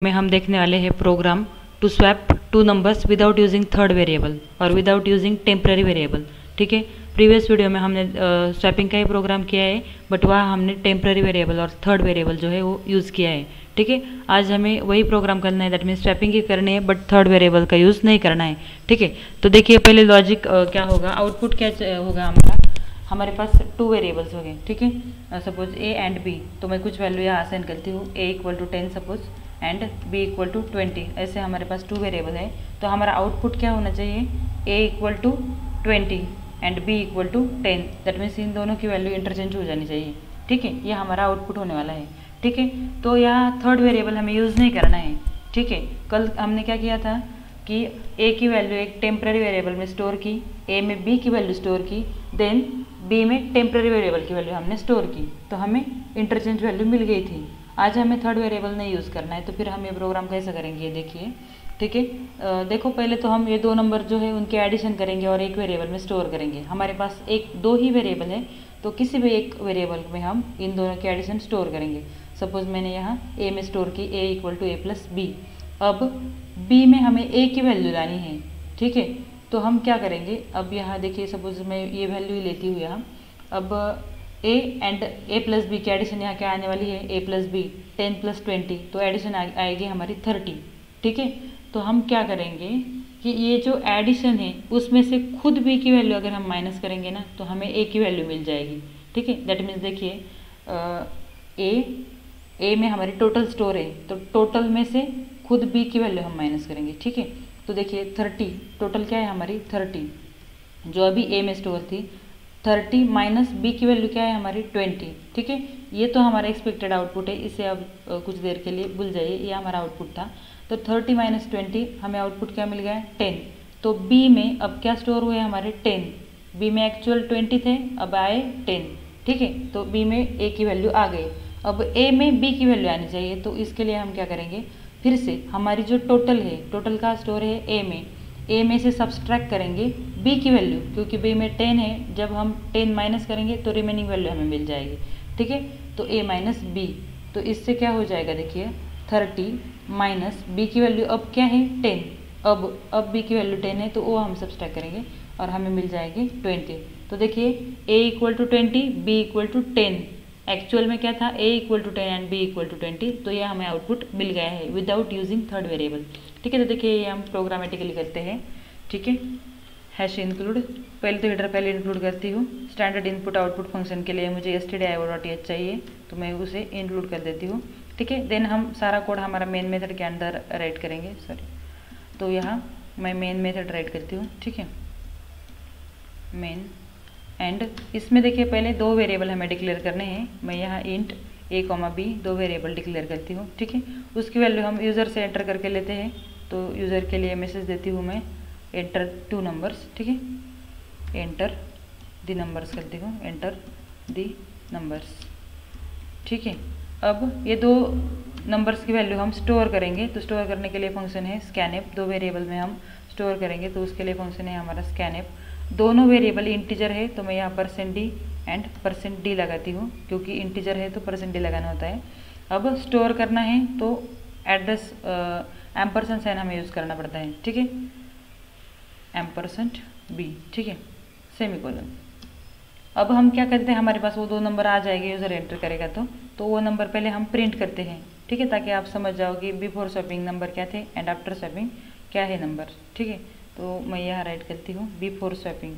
में हम देखने वाले हैं program to swap two numbers without using third variable और विदाउट यूजिंग टेम्पररी वेरिएबल। ठीक है, प्रीवियस वीडियो में हमने स्वैपिंग का ही प्रोग्राम किया है, बट वहाँ हमने टेम्पररी वेरिएबल और थर्ड वेरिएबल जो है वो यूज़ किया है। ठीक है, आज हमें वही प्रोग्राम करना है, दैट मीन्स स्वैपिंग ही करनी है बट थर्ड वेरिएबल का यूज़ नहीं करना है। ठीक है, तो देखिए पहले लॉजिक क्या होगा, आउटपुट क्या होगा हमारे पास टू वेरिएबल्स हो गए। ठीक है, सपोज ए एंड बी, तो मैं कुछ वैल्यू यहाँ असाइन करती हूँ, A equal to 10 suppose and B equal to 20। ऐसे हमारे पास टू वेरिएबल है, तो हमारा आउटपुट क्या होना चाहिए, A equal to 20 and B equal to 10। That means इन दोनों की वैल्यू इंटरचेंज हो जानी चाहिए। ठीक है, ये हमारा आउटपुट होने वाला है। ठीक है, तो यहाँ थर्ड वेरिएबल हमें यूज़ नहीं करना है। ठीक है, कल हमने क्या किया था कि ए की वैल्यू एक टेम्पररी वेरिएबल में स्टोर की, ए में बी की वैल्यू स्टोर की, देन बी में टेम्पररी वेरिएबल की वैल्यू हमने स्टोर की, तो हमें इंटरचेंज वैल्यू मिल गई थी। आज हमें थर्ड वेरिएबल नहीं यूज़ करना है, तो फिर हम ये प्रोग्राम कैसे करेंगे ये देखिए। ठीक है, देखो पहले तो हम ये दो नंबर जो है उनके एडिशन करेंगे और एक वेरिएबल में स्टोर करेंगे। हमारे पास दो ही वेरिएबल है, तो किसी भी एक वेरिएबल में हम इन दोनों के एडिशन स्टोर करेंगे। सपोज मैंने यहाँ ए में स्टोर की, A equal to A plus B. अब बी में हमें ए की वैल्यू लानी है। ठीक है, तो हम क्या करेंगे, अब यहाँ देखिए सपोज मैं ये वैल्यू ही लेती हूँ यहाँ। अब a and a plus b की एडिशन यहाँ क्या आने वाली है, ए प्लस बी 10 प्लस 20, तो एडिशन आएगी हमारी 30। ठीक है, तो हम क्या करेंगे कि ये जो एडिशन है उसमें से खुद बी की वैल्यू अगर हम माइनस करेंगे ना, तो हमें ए की वैल्यू मिल जाएगी। ठीक है, दैट मीन्स देखिए ए में हमारी टोटल स्टोर है, तो टोटल में से खुद बी की वैल्यू हम माइनस करेंगे। ठीक है, तो देखिए 30 टोटल क्या है हमारी 30, जो अभी ए में स्टोर थी 30 माइनस बी की वैल्यू क्या है हमारी 20। ठीक है, ये तो हमारा एक्सपेक्टेड आउटपुट है, इसे अब कुछ देर के लिए भूल जाइए, ये हमारा आउटपुट था। तो 30 माइनस 20 हमें आउटपुट क्या मिल गया 10। तो बी में अब क्या स्टोर हुए हमारे 10, बी में एक्चुअल 20 थे, अब आए 10। ठीक है, तो बी में ए की वैल्यू आ गई, अब ए में बी की वैल्यू आनी चाहिए। तो इसके लिए हम क्या करेंगे, फिर से हमारी जो टोटल है, टोटल का स्टोर है ए में से सब्सट्रैक्ट करेंगे बी की वैल्यू, क्योंकि बी में 10 है, जब हम 10 माइनस करेंगे तो रिमेनिंग वैल्यू हमें मिल जाएगी। ठीक है, तो ए माइनस बी, तो इससे क्या हो जाएगा देखिए 30 माइनस बी की वैल्यू अब क्या है 10, अब बी की वैल्यू 10 है, तो वो हम सब्सट्रैक्ट करेंगे और हमें मिल जाएगी 20। तो देखिए A equal to 20, B equal to 10, actual में क्या था A equal to 10 and B equal to 20, तो ये हमें आउटपुट मिल गया है विदाउट यूजिंग थर्ड वेरिएबल। ठीक है, तो देखिए ये हम प्रोग्रामेटिकली करते हैं। ठीक है, हैश इंक्लूड, पहले तो हेडर पहले इंक्लूड करती हूँ। स्टैंडर्ड इनपुट आउटपुट फंक्शन के लिए मुझे stdio.h चाहिए, तो मैं उसे इंक्लूड कर देती हूँ। ठीक है, देन हम सारा कोड हमारा मेन मेथड के अंदर राइट करेंगे। तो यहाँ मैं मेन मेथड राइट करती हूँ। ठीक है, मेन एंड इसमें देखिए पहले दो वेरिएबल हमें डिक्लेयर करने हैं। मैं यहाँ इंट a, b दो वेरिएबल डिक्लेयर करती हूँ। ठीक है, उसकी वैल्यू हम यूज़र से एंटर करके लेते हैं, तो यूज़र के लिए मैसेज देती हूँ मैं एंटर 2 नंबर्स। ठीक है, एंटर द नंबर्स करती हूँ, एंटर द नंबर्स। ठीक है, अब ये दो नंबर्स की वैल्यू हम स्टोर करेंगे, तो स्टोर करने के लिए फंक्शन है स्कैनएप। दो वेरिएबल में हम स्टोर करेंगे, तो उसके लिए फंक्शन है हमारा स्कैनएप। दोनों वेरिएबल इंटीजर है, तो मैं यहाँ %d एंड %d लगाती हूँ, क्योंकि इंटीजर है तो %d लगाना होता है। अब स्टोर करना है तो एड्रेस एम्परसेंड साइन हमें यूज़ करना पड़ता है। ठीक है, %b, ठीक है, सेमीकोलन। अब हम क्या करते हैं, हमारे पास वो दो नंबर आ जाएंगे यूज़र एंटर करेगा, तो वो नंबर पहले हम प्रिंट करते हैं। ठीक है, ताकि आप समझ जाओ कि बिफोर स्वैपिंग नंबर क्या थे एंड आफ्टर स्वैपिंग क्या है नंबर। ठीक है, तो मैं यहाँ राइट करती हूँ बिफोर स्वैपिंग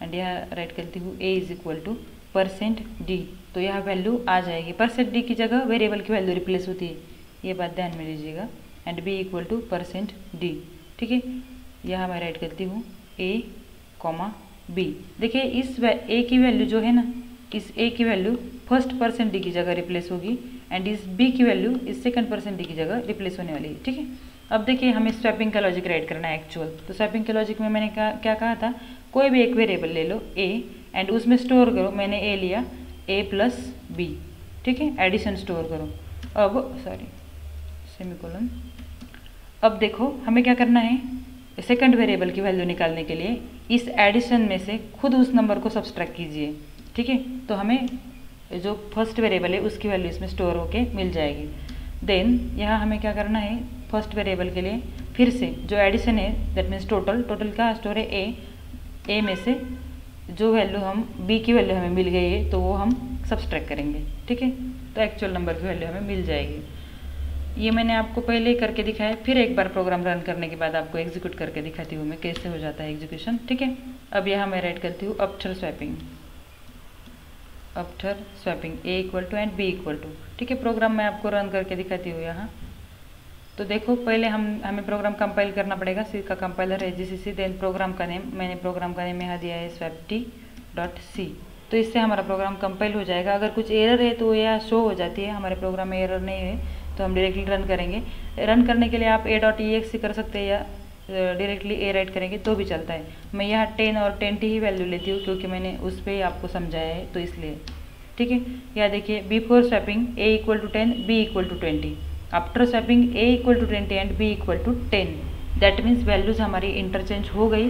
एंड यहाँ राइट करती हूँ a is equal to %d, तो यहाँ वैल्यू आ जाएगी। %d की जगह वेरिएबल की वैल्यू रिप्लेस होती है, ये बात ध्यान में लीजिएगा, and b equal to %d। ठीक है, यहाँ मैं राइट करती हूँ a, b। देखिए इस a की वैल्यू जो है ना, इस a की वैल्यू फर्स्ट %d की जगह रिप्लेस होगी, एंड इस b की वैल्यू इस सेकंड %d की जगह रिप्लेस होने वाली है। ठीक है, अब देखिए हमें स्वैपिंग का लॉजिक राइट करना है एक्चुअल। तो स्वैपिंग के लॉजिक में मैंने क्या कहा था, कोई भी एक वेरिएबल ले लो a एंड उसमें स्टोर करो, मैंने a लिया a प्लस b। ठीक है, एडिशन स्टोर करो। अब सेमीकोलन। अब देखो हमें क्या करना है, सेकंड वेरिएबल की वैल्यू निकालने के लिए इस एडिशन में से खुद उस नंबर को सब्सट्रैक्ट कीजिए, ठीक है। तो हमें जो फर्स्ट वेरिएबल है उसकी वैल्यू इसमें स्टोर होके मिल जाएगी। देन यहाँ हमें क्या करना है, फर्स्ट वेरिएबल के लिए फिर से जो एडिशन है दैट मीन्स टोटल का स्टोर है ए में से जो वैल्यू हम बी की वैल्यू हमें मिल गई है तो वो हम सब्सट्रैक्ट करेंगे, ठीक है। तो एक्चुअल नंबर की वैल्यू हमें मिल जाएगी। ये मैंने आपको पहले ही करके दिखाया, फिर एक बार प्रोग्राम रन करने के बाद आपको एग्जीक्यूट करके दिखाती हूँ मैं कैसे हो जाता है एग्जीक्यूशन, ठीक है। अब यहाँ मैं राइट करती हूँ after swapping a equal to and B equal to, ठीक है। प्रोग्राम मैं आपको रन करके दिखाती हूँ यहाँ। तो देखो पहले हमें प्रोग्राम कंपाइल करना पड़ेगा, सी का कंपाइलर है जीसीसी, देन प्रोग्राम का नेम, मैंने प्रोग्राम का नेम यहाँ दिया है swapd.c। तो इससे हमारा प्रोग्राम कंपाइल हो जाएगा। अगर कुछ एरर है तो यह शो हो जाती है, हमारे प्रोग्राम में एरर नहीं है तो हम डायरेक्टली रन करेंगे। रन करने के लिए आप a.exe कर सकते हैं या डायरेक्टली ए राइट करेंगे तो भी चलता है। मैं यहाँ 10 और 10t ही वैल्यू लेती हूँ क्योंकि मैंने उस पर ही आपको समझाया है तो इसलिए, ठीक है। यहाँ देखिए before swapping a equal to 10 b equal to 20, after swapping a equal to 20 and B equal to 10। That means values हमारी इंटरचेंज हो गई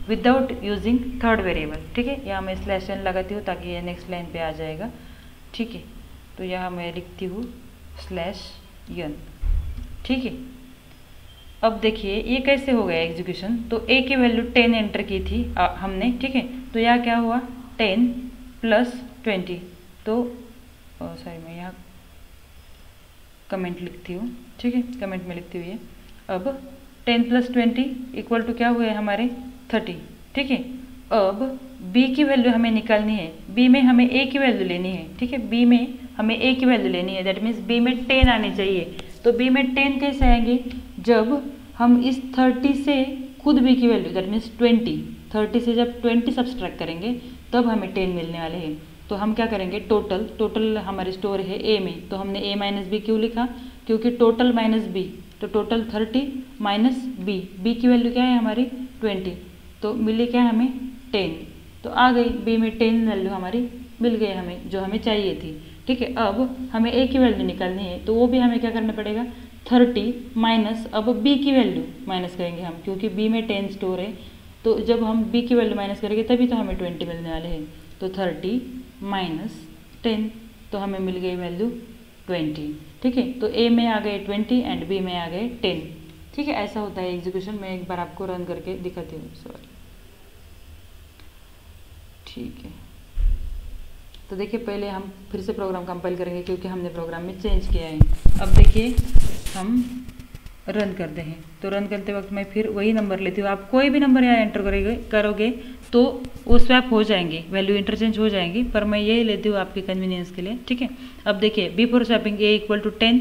विदाउट यूजिंग थर्ड वेरिएबल, ठीक है। यहाँ मैं /n लगाती हूँ ताकि ये नेक्स्ट लाइन पे आ जाएगा, ठीक है। तो यहाँ मैं लिखती हूँ /n, ठीक है। अब देखिए ये कैसे हो गया एग्जीक्यूशन। तो ए की वैल्यू 10 एंटर की थी हमने, ठीक है। तो यहाँ क्या हुआ 10 + 20, तो सॉरी मैं यहाँ कमेंट लिखती हूँ, ठीक है, कमेंट में लिखती हूँ ये। अब 10 + 20 इक्वल टू क्या हुए हमारे 30, ठीक है। अब बी की वैल्यू हमें निकालनी है, बी में हमें ए की वैल्यू लेनी है, ठीक है। बी में हमें ए की वैल्यू लेनी है, दैट मीन्स बी में 10 आने चाहिए। तो बी में 10 कैसे आएंगे, जब हम इस 30 से खुद बी की वैल्यू दैट मीन्स 30 से जब 20 सब्सट्रैक्ट करेंगे तब हमें 10 मिलने वाले हैं। तो हम क्या करेंगे, टोटल हमारे स्टोर है ए में, तो हमने a - b क्यों लिखा, क्योंकि टोटल माइनस बी, तो टोटल 30 माइनस बी की वैल्यू क्या है हमारी 20, तो मिली क्या हमें 10। तो आ गई बी में 10 वैल्यू हमारी मिल गई हमें जो हमें चाहिए थी, ठीक है। अब हमें ए की वैल्यू निकालनी है तो वो भी हमें क्या करना पड़ेगा 30 माइनस, अब बी की वैल्यू माइनस करेंगे हम क्योंकि बी में 10 स्टोर है। तो जब हम बी की वैल्यू माइनस करेंगे तभी तो हमें 20 मिलने वाले हैं। तो 30 माइनस 10, तो हमें मिल गई वैल्यू 20, ठीक है। तो ए में आ गए 20 एंड बी में आ गए 10, ठीक है। ऐसा होता है एग्जीक्यूशन। मैं एक बार आपको रन करके दिखाती हूँ, सॉरी, ठीक है। तो देखिए पहले हम फिर से प्रोग्राम कंपाइल करेंगे क्योंकि हमने प्रोग्राम में चेंज किया है। अब देखिए हम रन करते हैं, तो रन करते वक्त मैं फिर वही नंबर लेती हूँ। आप कोई भी नंबर यहाँ एंटर करोगे तो वो स्वैप हो जाएंगे, वैल्यू इंटरचेंज हो जाएंगी, पर मैं यही लेती हूँ आपके कन्वीनियंस के लिए, ठीक है। अब देखिए before swapping a equal to 10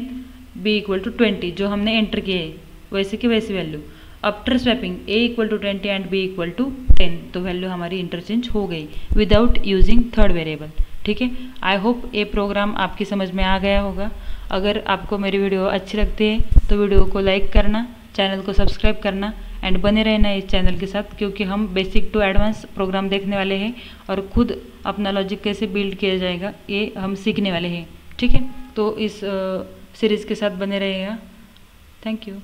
b equal to 20 जो हमने एंटर किए है वैसे की वैसी value. After swapping a equal to 20 and B equal to 10, तो वैल्यू हमारी इंटरचेंज हो गई विदाउट यूजिंग थर्ड वेरिएबल, ठीक है। आई होप ये प्रोग्राम आपकी समझ में आ गया होगा। अगर आपको मेरी वीडियो अच्छी लगती है तो वीडियो को लाइक करना, चैनल को सब्सक्राइब करना एंड बने रहना इस चैनल के साथ, क्योंकि हम बेसिक टू एडवांस प्रोग्राम देखने वाले हैं और खुद अपना लॉजिक कैसे बिल्ड किया जाएगा ये हम सीखने वाले हैं, ठीक है। तो इस सीरीज़ के साथ बने रहिएगा। Thank you.